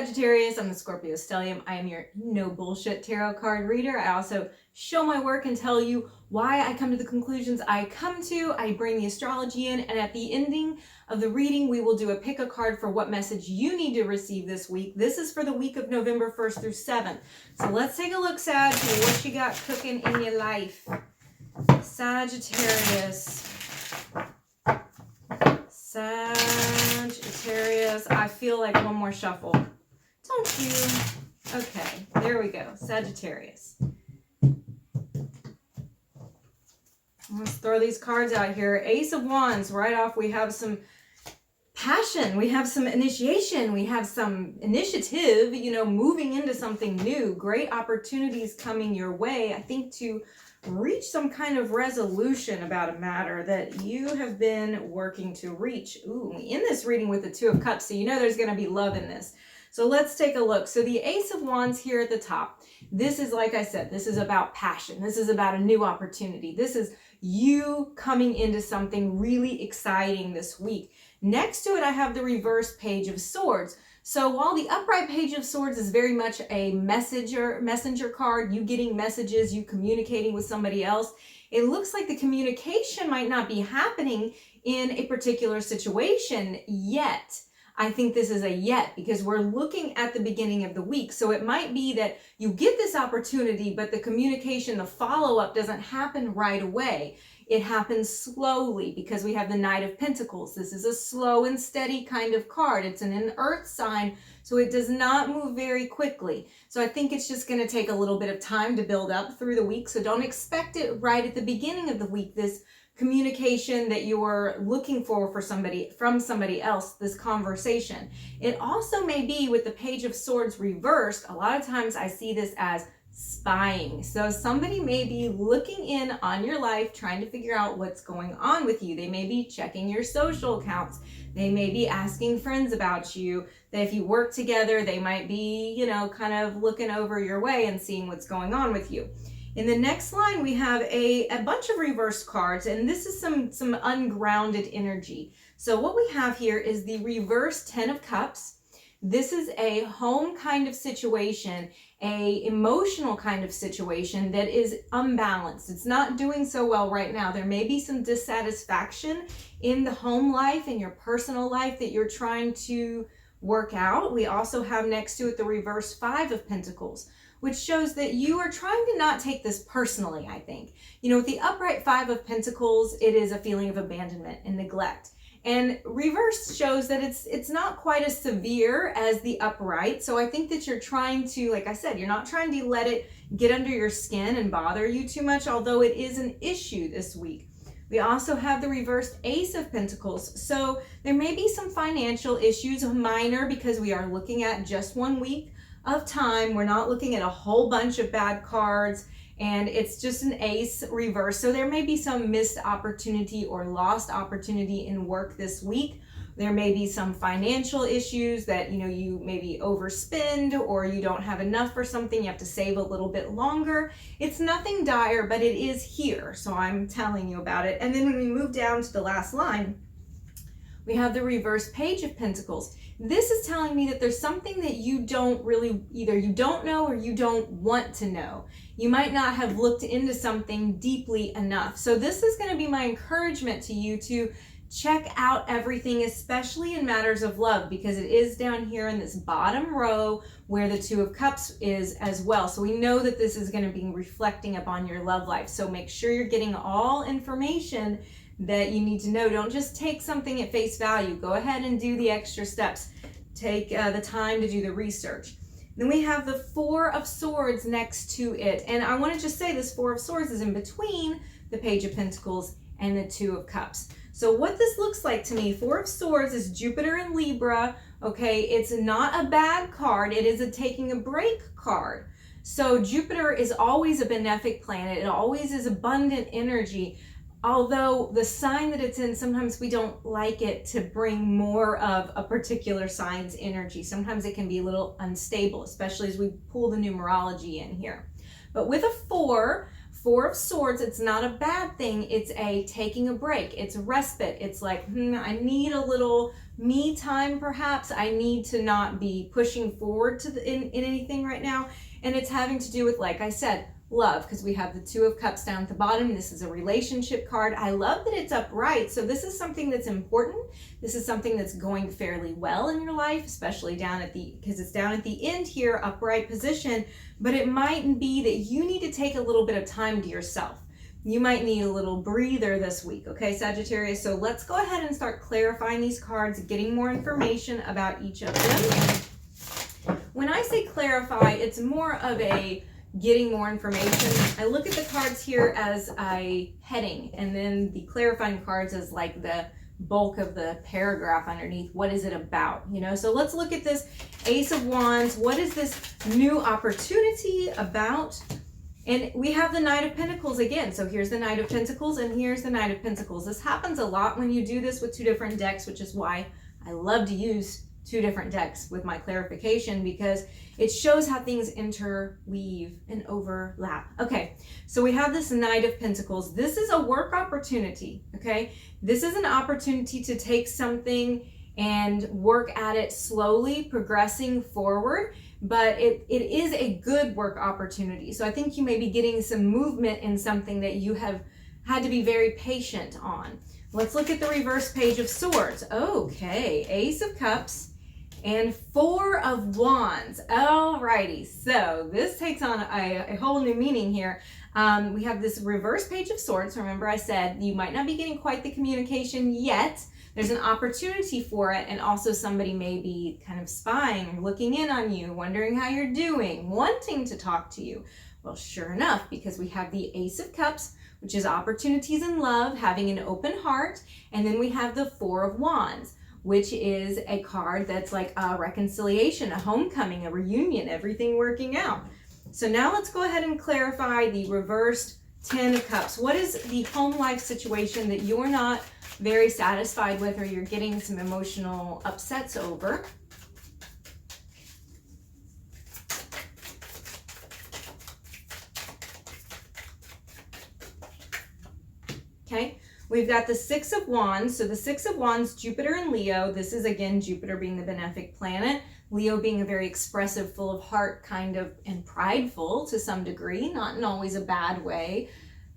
Sagittarius. I'm the Scorpio Stellium. I am your no bullshit tarot card reader. I also show my work and tell you why I come to the conclusions I come to. I bring the astrology in, and at the ending of the reading, we will do a pick a card for what message you need to receive this week. This is for the week of November 1st through 7th. So let's take a look, Sag, to what you got cooking in your life. Sagittarius. Sagittarius. I feel like one more shuffle. Don't you? Okay, there we go. Sagittarius. Let's throw these cards out here. Ace of Wands. Right off, we have some passion. We have some initiation. We have some initiative, moving into something new. Great opportunities coming your way, I think, to reach some kind of resolution about a matter that you have been working to reach. Ooh, in this reading with the Two of Cups, so there's going to be love in this. So let's take a look. So the Ace of Wands here at the top, this is, like I said, this is about passion. This is about a new opportunity. This is you coming into something really exciting this week. Next to it, I have the reverse Page of Swords. So while the upright Page of Swords is very much a messenger card, you getting messages, you communicating with somebody else, it looks like the communication might not be happening in a particular situation yet. I think this is a yet because we're looking at the beginning of the week. So it might be that you get this opportunity, but the communication, the follow-up doesn't happen right away. It happens slowly because we have the Knight of Pentacles. This is a slow and steady kind of card. It's an earth sign, so it does not move very quickly. So I think it's just going to take a little bit of time to build up through the week. So don't expect it right at the beginning of the week, this communication that you're looking for from somebody else, this conversation. It also may be with the Page of Swords reversed. A lot of times I see this as spying. So somebody may be looking in on your life, trying to figure out what's going on with you. They may be checking your social accounts. They may be asking friends about you. That if you work together, they might be, kind of looking over your way and seeing what's going on with you. In the next line, we have a bunch of reverse cards, and this is some ungrounded energy. So what we have here is the reverse 10 of Cups. This is a home kind of situation, a emotional kind of situation that is unbalanced. It's not doing so well right now. There may be some dissatisfaction in the home life, in your personal life that you're trying to work out. We also have next to it the reverse 5 of Pentacles, which shows that you are trying to not take this personally, I think. With the upright 5 of Pentacles, it is a feeling of abandonment and neglect. And reverse shows that it's not quite as severe as the upright. So I think that you're trying to, like I said, you're not trying to let it get under your skin and bother you too much, although it is an issue this week. We also have the reversed Ace of Pentacles. So there may be some financial issues, minor, because we are looking at just 1 week of time. We're not looking at a whole bunch of bad cards, and it's just an ace reverse. So there may be some missed opportunity or lost opportunity in work this week. There may be some financial issues that, you maybe overspend, or you don't have enough for something. You have to save a little bit longer. It's nothing dire, but it is here. So I'm telling you about it. And then when we move down to the last line, we have the reverse Page of Pentacles. This is telling me that there's something that you don't really, either you don't know or you don't want to know. You might not have looked into something deeply enough. So this is going to be my encouragement to you to check out everything, especially in matters of love, because it is down here in this bottom row where the Two of Cups is as well. So we know that this is going to be reflecting upon your love life. So make sure you're getting all information that you need to know. Don't just take something at face value. Go ahead and do the extra steps. Take the time to do the research. Then we have the 4 of Swords next to it. And I want to just say this 4 of Swords is in between the Page of Pentacles and the 2 of Cups. So what this looks like to me, 4 of Swords is Jupiter in Libra. Okay, it's not a bad card. It is a taking a break card. So Jupiter is always a benefic planet. It always is abundant energy. Although the sign that it's in, sometimes we don't like it to bring more of a particular sign's energy. Sometimes it can be a little unstable, especially as we pull the numerology in here. But with a 4 Four of Swords, it's not a bad thing. It's a taking a break. It's respite. It's like, I need a little me time perhaps. I need to not be pushing forward to in anything right now. And it's having to do with, like I said, love, because we have the Two of Cups down at the bottom. This is a relationship card. I love that it's upright. So this is something that's important. This is something that's going fairly well in your life, especially down at because it's down at the end here, upright position. But it might be that you need to take a little bit of time to yourself. You might need a little breather this week, okay, Sagittarius? So let's go ahead and start clarifying these cards, getting more information about each of them. When I say clarify, it's more of a getting more information. I look at the cards here as a heading, and then the clarifying cards as like the bulk of the paragraph underneath. What is it about? You know, so let's look at this Ace of Wands. What is this new opportunity about? And we have the Knight of Pentacles again. So here's the Knight of Pentacles and here's the Knight of Pentacles. This happens a lot when you do this with two different decks, which is why I love to use two different decks with my clarification, because it shows how things interweave and overlap. Okay, so we have this Knight of Pentacles. This is a work opportunity, okay? This is an opportunity to take something and work at it slowly, progressing forward, but it is a good work opportunity. So I think you may be getting some movement in something that you have had to be very patient on. Let's look at the reverse page of Swords. Okay, Ace of Cups and Four of Wands. Alrighty, so this takes on a whole new meaning here. We have this reverse page of Swords. Remember I said you might not be getting quite the communication yet. There's an opportunity for it, and also somebody may be kind of spying or looking in on you, wondering how you're doing, wanting to talk to you. Well, sure enough, because we have the Ace of Cups, which is opportunities in love, having an open heart, and then we have the Four of Wands, which is a card that's like a reconciliation, a homecoming, a reunion, everything working out. So now let's go ahead and clarify the reversed Ten of Cups. What is the home life situation that you're not very satisfied with, or you're getting some emotional upsets over? Okay. We've got the Six of Wands. So the Six of Wands, Jupiter and Leo. This is, again, Jupiter being the benefic planet. Leo being a very expressive, full of heart kind of, and prideful to some degree, not in always a bad way,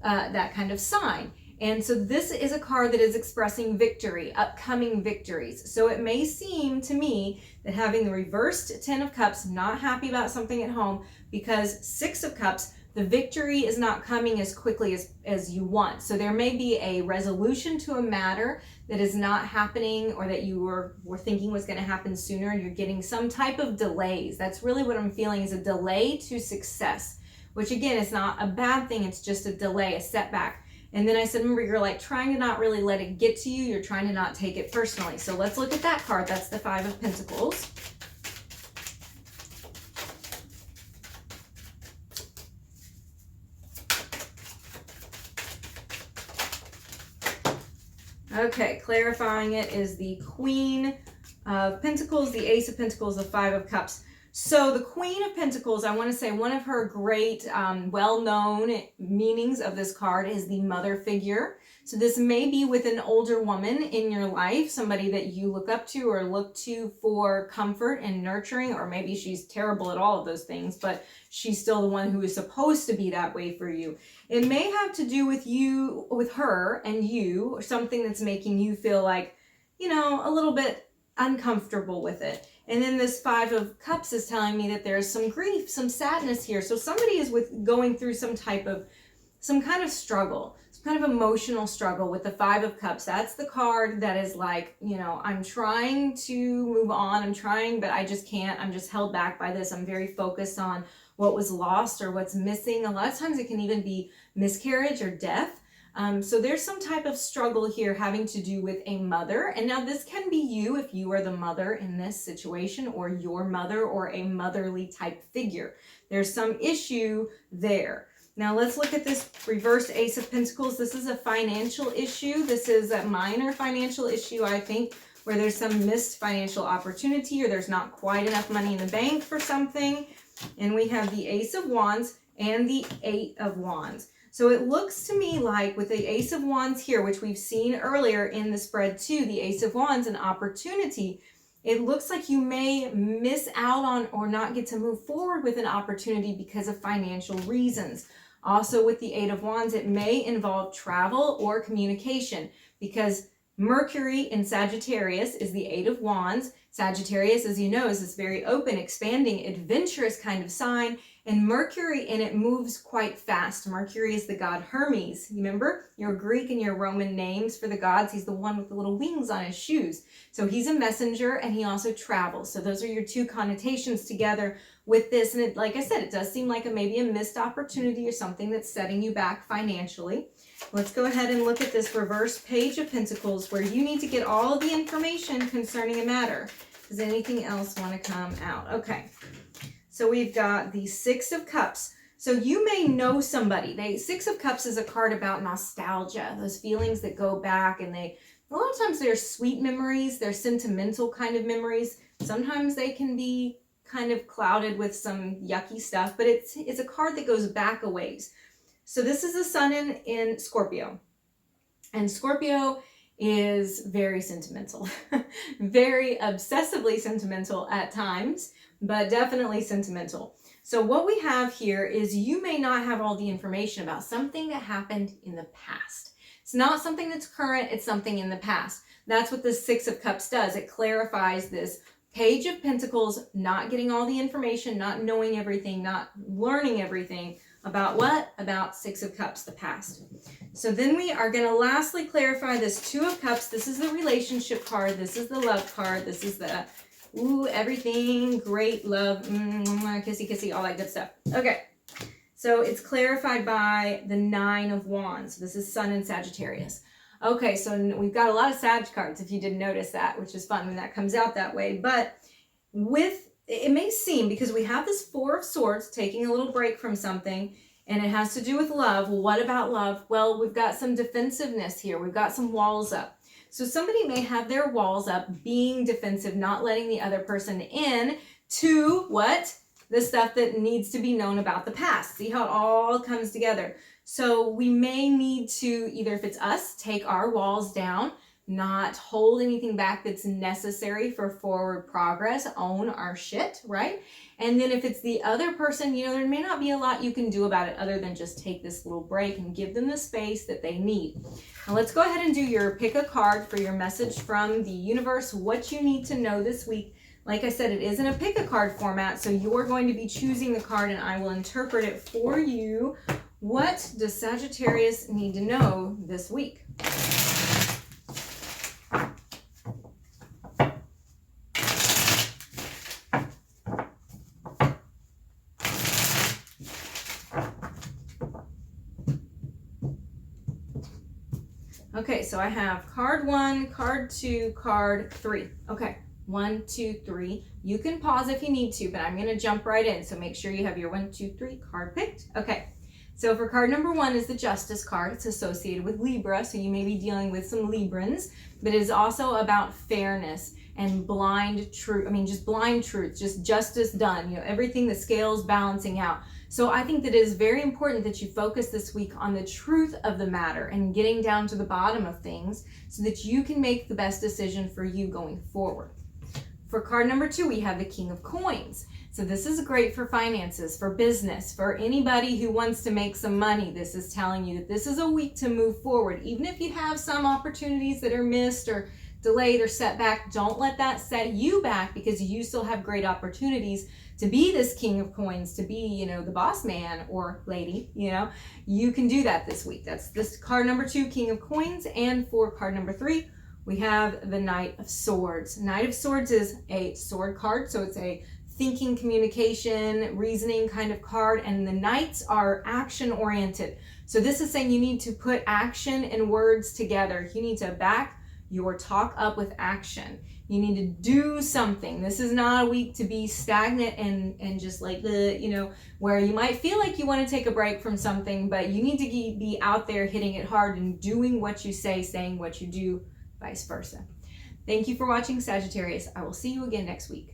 that kind of sign. And so this is a card that is expressing victory, upcoming victories. So it may seem to me that having the reversed Ten of Cups, not happy about something at home, because Six of Cups, the victory is not coming as quickly as you want. So there may be a resolution to a matter that is not happening, or that you were thinking was going to happen sooner, and you're getting some type of delays. That's really what I'm feeling, is a delay to success, which again is not a bad thing. It's just a delay, a setback. And then I said, remember, you're like trying to not really let it get to you. You're trying to not take it personally. So let's look at that card. That's the Five of Pentacles. Okay, clarifying it is the Queen of Pentacles, the Ace of Pentacles, the Five of Cups. So the Queen of Pentacles, I want to say one of her great, well-known meanings of this card is the mother figure. So this may be with an older woman in your life, somebody that you look up to or look to for comfort and nurturing, or maybe she's terrible at all of those things, but she's still the one who is supposed to be that way for you. It may have to do with you, with her and you, or something that's making you feel like, you know, a little bit uncomfortable with it. And then this Five of Cups is telling me that there's some grief, some sadness here. So somebody is going through some kind of struggle, some kind of emotional struggle with the Five of Cups. That's the card that is like, you know, I'm trying to move on. I'm trying, but I just can't. I'm just held back by this. I'm very focused on what was lost or what's missing. A lot of times it can even be miscarriage or death. So there's some type of struggle here having to do with a mother. And now this can be you if you are the mother in this situation, or your mother, or a motherly type figure. There's some issue there. Now let's look at this reversed Ace of Pentacles. This is a financial issue. This is a minor financial issue, I think, where there's some missed financial opportunity, or there's not quite enough money in the bank for something. And we have the Ace of Wands and the Eight of Wands. So it looks to me like with the Ace of Wands here, which we've seen earlier in the spread too, the Ace of Wands, an opportunity. It looks like you may miss out on or not get to move forward with an opportunity because of financial reasons. Also with the Eight of Wands, it may involve travel or communication because Mercury in Sagittarius is the Eight of Wands. Sagittarius, as you know, is this very open, expanding, adventurous kind of sign. And Mercury in it moves quite fast. Mercury is the god Hermes. You remember your Greek and your Roman names for the gods? He's the one with the little wings on his shoes. So he's a messenger and he also travels. So those are your two connotations together with this. And it, like I said, it does seem like maybe a missed opportunity or something that's setting you back financially. Let's go ahead and look at this reverse Page of Pentacles where you need to get all of the information concerning a matter. Does anything else want to come out? Okay. So we've got the Six of Cups. So you may know somebody. Six of Cups is a card about nostalgia, those feelings that go back, and a lot of times they're sweet memories, they're sentimental kind of memories. Sometimes they can be kind of clouded with some yucky stuff, but it's a card that goes back a ways. So this is the sun in Scorpio. And Scorpio is very sentimental, very obsessively sentimental at times, but definitely sentimental. So what we have here is you may not have all the information about something that happened in the past. It's not something that's current, it's something in the past. That's what the Six of Cups does. It clarifies this Page of Pentacles, not getting all the information, not knowing everything, not learning everything about what? About Six of Cups, the past. So then we are going to lastly clarify this Two of Cups. This is the relationship card. This is the love card. This is the ooh, everything, great love, kissy, kissy, all that good stuff. Okay, so it's clarified by the Nine of Wands. This is Sun in Sagittarius. Okay, so we've got a lot of Sag cards, if you didn't notice that, which is fun when that comes out that way. But it may seem, because we have this Four of Swords, taking a little break from something, and it has to do with love. Well, what about love? Well, we've got some defensiveness here. We've got some walls up. So somebody may have their walls up, being defensive, not letting the other person in to what? The stuff that needs to be known about the past. See how it all comes together. So we may need to, either if it's us, take our walls down, not hold anything back that's necessary for forward progress, own our shit, right? And then if it's the other person, you know, there may not be a lot you can do about it other than just take this little break and give them the space that they need. Now let's go ahead and do your pick a card for your message from the universe, what you need to know this week. Like I said, it is in a pick a card format, so you're going to be choosing the card and I will interpret it for you. What does Sagittarius need to know this week? Okay, so I have card 1, card 2, card 3. Okay, 1, 2, 3. You can pause if you need to, but I'm going to jump right in. So make sure you have your 1, 2, 3 card picked. Okay, so for card number 1 is the Justice card. It's associated with Libra, so you may be dealing with some Librans, but it is also about fairness and blind truth. I mean, just blind truth, just justice done. You know, everything, the scales balancing out. So I think that it is very important that you focus this week on the truth of the matter and getting down to the bottom of things so that you can make the best decision for you going forward. For card number 2, we have the King of Coins. So this is great for finances, for business, for anybody who wants to make some money. This is telling you that this is a week to move forward. Even if you have some opportunities that are missed or delayed or set back, don't let that set you back, because you still have great opportunities to be this King of Coins, to be, you know, the boss man or lady. You know, you can do that this week. That's this card number 2, King of Coins. And for card number 3, we have the Knight of Swords. Knight of Swords is a sword card, so it's a thinking, communication, reasoning kind of card, and the Knights are action oriented. So this is saying you need to put action and words together. You need to back your talk up with action. You need to do something. This is not a week to be stagnant and just like, you know, where you might feel like you want to take a break from something, but you need to be out there hitting it hard and doing what you say, saying what you do, vice versa. Thank you for watching, Sagittarius. I will see you again next week.